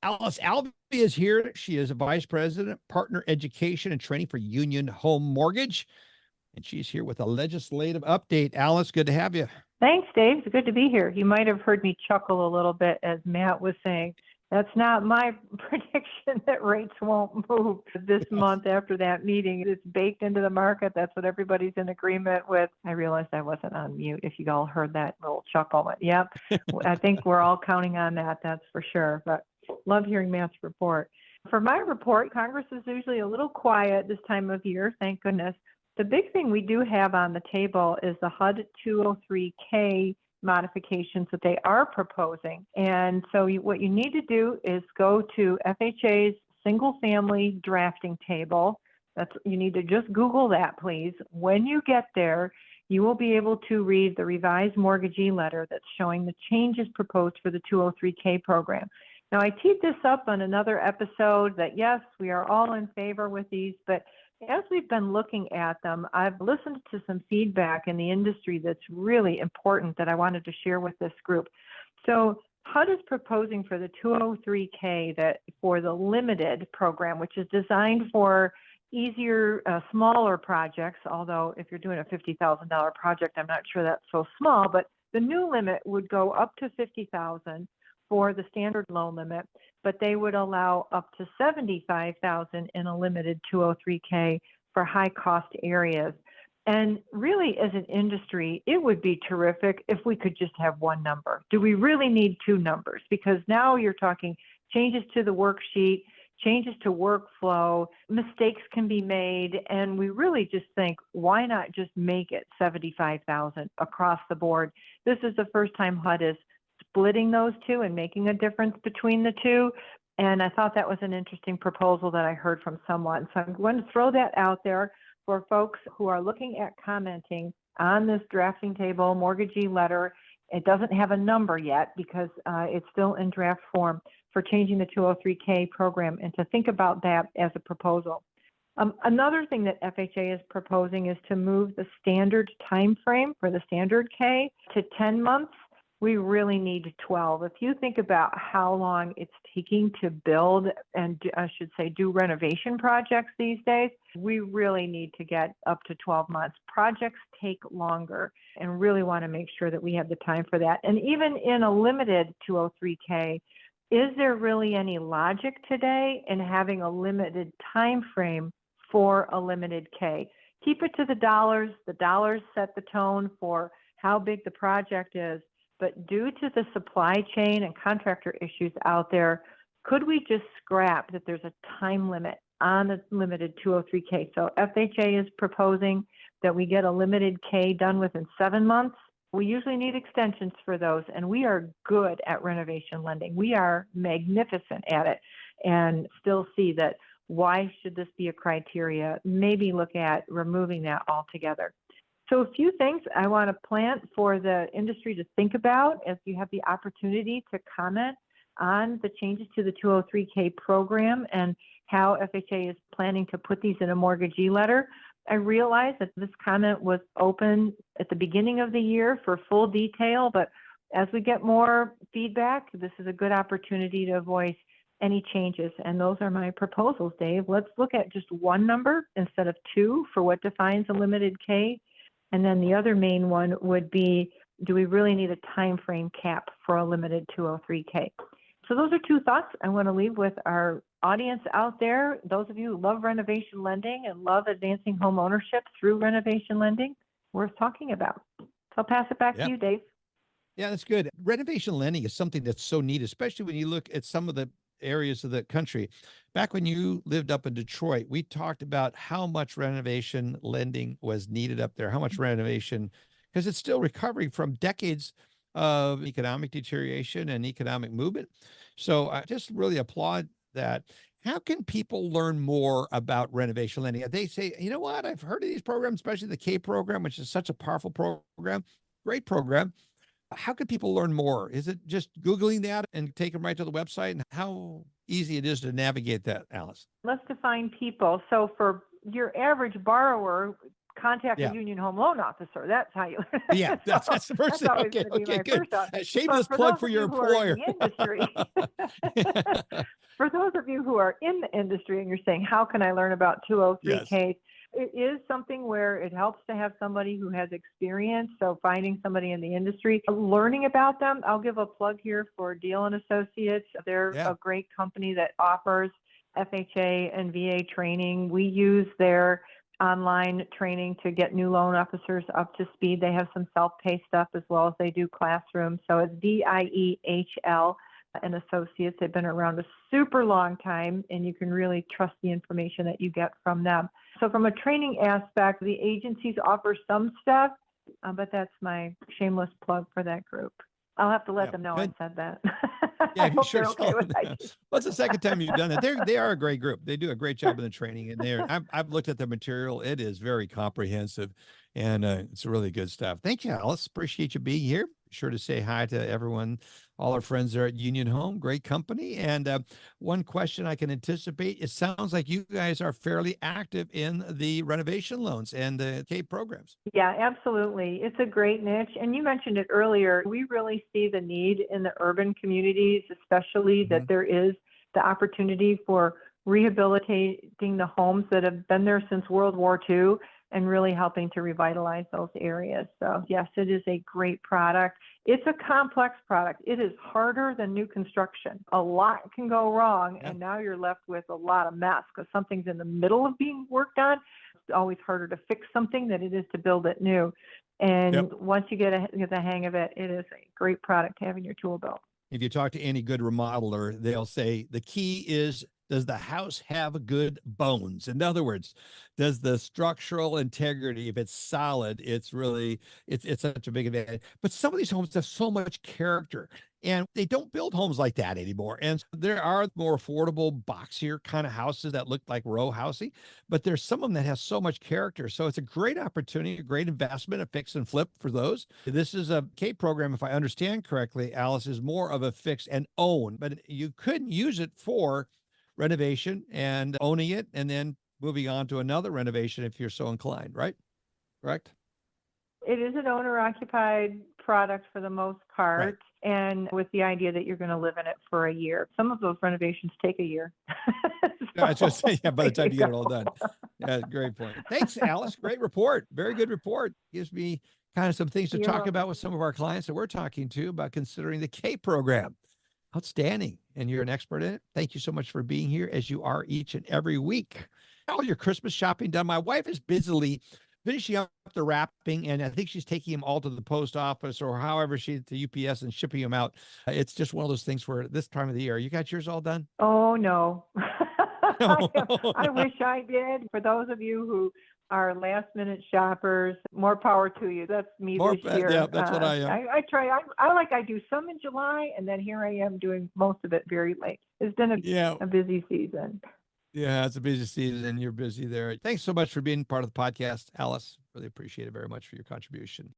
Alice Albee is here. She is a vice president, partner education and training for Union Home Mortgage. And she's here with a legislative update. Alice, good to have you. Thanks, Dave. It's good to be here. You might have heard me chuckle a little bit as Matt was saying, that's not my prediction that rates won't move this month after that meeting. It's baked into the market. That's what everybody's in agreement with. I realized I wasn't on mute if you all heard that little chuckle. But yep, I think we're all counting on that, that's for sure. But love hearing Matt's report. For my report, Congress is usually a little quiet this time of year, thank goodness. The big thing we do have on the table is the HUD 203K modifications that they are proposing. And so what you need to do is go to FHA's single family drafting table. You need to just Google that, please. When you get there, you will be able to read the revised mortgagee letter that's showing the changes proposed for the 203K program. Now, I teed this up on another episode that, yes, we are all in favor with these, but as we've been looking at them, I've listened to some feedback in the industry that's really important that I wanted to share with this group. So HUD is proposing for the 203K that for the limited program, which is designed for easier, smaller projects, although if you're doing a $50,000 project, I'm not sure that's so small, but the new limit would go up to $50,000 for the standard loan limit, but they would allow up to $75,000 in a limited 203K for high cost areas. And really, as an industry, it would be terrific if we could just have one number. Do we really need two numbers? Because now you're talking changes to the worksheet, changes to workflow, mistakes can be made, and we really just think, why not just make it $75,000 across the board? This is the first time HUD is splitting those two and making a difference between the two. And I thought that was an interesting proposal that I heard from someone. So I'm going to throw that out there for folks who are looking at commenting on this drafting table mortgagee letter. It doesn't have a number yet because it's still in draft form for changing the 203K program, and to think about that as a proposal. Another thing that FHA is proposing is to move the standard time frame for the standard K to 10 months. We really need 12. If you think about how long it's taking to build and I should say do renovation projects these days, we really need to get up to 12 months. Projects take longer and really want to make sure that we have the time for that. And even in a limited 203K, is there really any logic today in having a limited time frame for a limited K? Keep it to the dollars. The dollars set the tone for how big the project is. But due to the supply chain and contractor issues out there, could we just scrap that there's a time limit on the limited 203K? So FHA is proposing that we get a limited K done within 7 months. We usually need extensions for those, and we are good at renovation lending. We are magnificent at it, and still see that why should this be a criteria? Maybe look at removing that altogether. So a few things I want to plant for the industry to think about as you have the opportunity to comment on the changes to the 203K program and how FHA is planning to put these in a mortgagee letter. I realize that this comment was open at the beginning of the year for full detail, but as we get more feedback, this is a good opportunity to voice any changes. And those are my proposals, Dave. Let's look at just one number instead of two for what defines a limited K. And then the other main one would be, do we really need a time frame cap for a limited 203K? So those are two thoughts I want to leave with our audience out there. Those of you who love renovation lending and love advancing home ownership through renovation lending, worth talking about. So I'll pass it back to you, Dave. Yeah, that's good. Renovation lending is something that's so neat, especially when you look at some of the areas of the country. Back when you lived up in Detroit, we talked about how much renovation lending was needed up there, how much renovation, because it's still recovering from decades of economic deterioration and economic movement. So I just really applaud that. How can people learn more about renovation lending? They say, you know what, I've heard of these programs, especially the K program, which is such a powerful program, great program. How can people learn more? Is it just Googling that and take them right to the website? And how easy it is to navigate that, Alice? Let's define people. So for your average borrower, contact a Union Home Loan Officer. That's how you. Yeah, that's the first thing. Okay, good. First thought. Shameless plug for your employer. those of you who are in the industry and you're saying, how can I learn about Yes. 203Ks? It is something where it helps to have somebody who has experience. So finding somebody in the industry, learning about them. I'll give a plug here for Deal and Associates. They're Yeah. a great company that offers FHA and VA training. We use their online training to get new loan officers up to speed. They have some self-pay stuff as well as they do classrooms. So it's DIEHL and Associates. They've been around a super long time, and you can really trust the information that you get from them. So from a training aspect, the agencies offer some stuff, but that's my shameless plug for that group. I'll have to let them know Good. I said that. Yeah, I you hope sure they're okay with that. Well, it's the second time you've done that. They are a great group. They do a great job in the training, and I've looked at the material. It is very comprehensive, and it's really good stuff. Thank you, Alice. Appreciate you being here. Be sure to say hi to everyone, all our friends there at Union Home. Great company. And one question I can anticipate: it sounds like you guys are fairly active in the renovation loans and the K programs. Yeah, absolutely. It's a great niche. And you mentioned it earlier. We really see the need in the urban communities, especially that there is the opportunity for rehabilitating the homes that have been there since World War II and really helping to revitalize those areas. So yes, it is a great product. It's a complex product. It is harder than new construction. A lot can go wrong, and now you're left with a lot of mess because something's in the middle of being worked on. It's always harder to fix something than it is to build it new. And once you get the hang of it, it is a great product to have in your tool belt. If you talk to any good remodeler, they'll say the key is, does the house have good bones? In other words, does the structural integrity, if it's solid, it's really, it's such a big advantage. But some of these homes have so much character, and they don't build homes like that anymore. And there are more affordable, boxier kind of houses that look like row housing, but there's some of them that have so much character. So it's a great opportunity, a great investment, a fix and flip for those. This is a K program, if I understand correctly, Alice, is more of a fix and own, but you could use it for renovation and owning it and then moving on to another renovation if you're so inclined, right? Correct? It is an owner-occupied product for the most part, and with the idea that you're going to live in it for a year. Some of those renovations take a year. I was just saying, by the time you get it all done. Yeah, great point. Thanks, Alice. Great report. Very good report. Gives me kind of some things to talk about with some of our clients that we're talking to about considering the K program. Outstanding. And you're an expert in it. Thank you so much for being here, as you are each and every week. All your Christmas shopping done. My wife is busily finishing up the wrapping, and I think she's taking them all to the post office or however she to UPS and shipping them out. It's just one of those things where this time of the year, you got yours all done? Oh, no. I wish I did. For those of you who are last minute shoppers, more power to you. That's me this year. Yeah, that's what I am. I try. I do some in July, and then here I am doing most of it very late. It's been a busy season. Yeah, it's a busy season and you're busy there. Thanks so much for being part of the podcast, Alice. Really appreciate it very much for your contribution.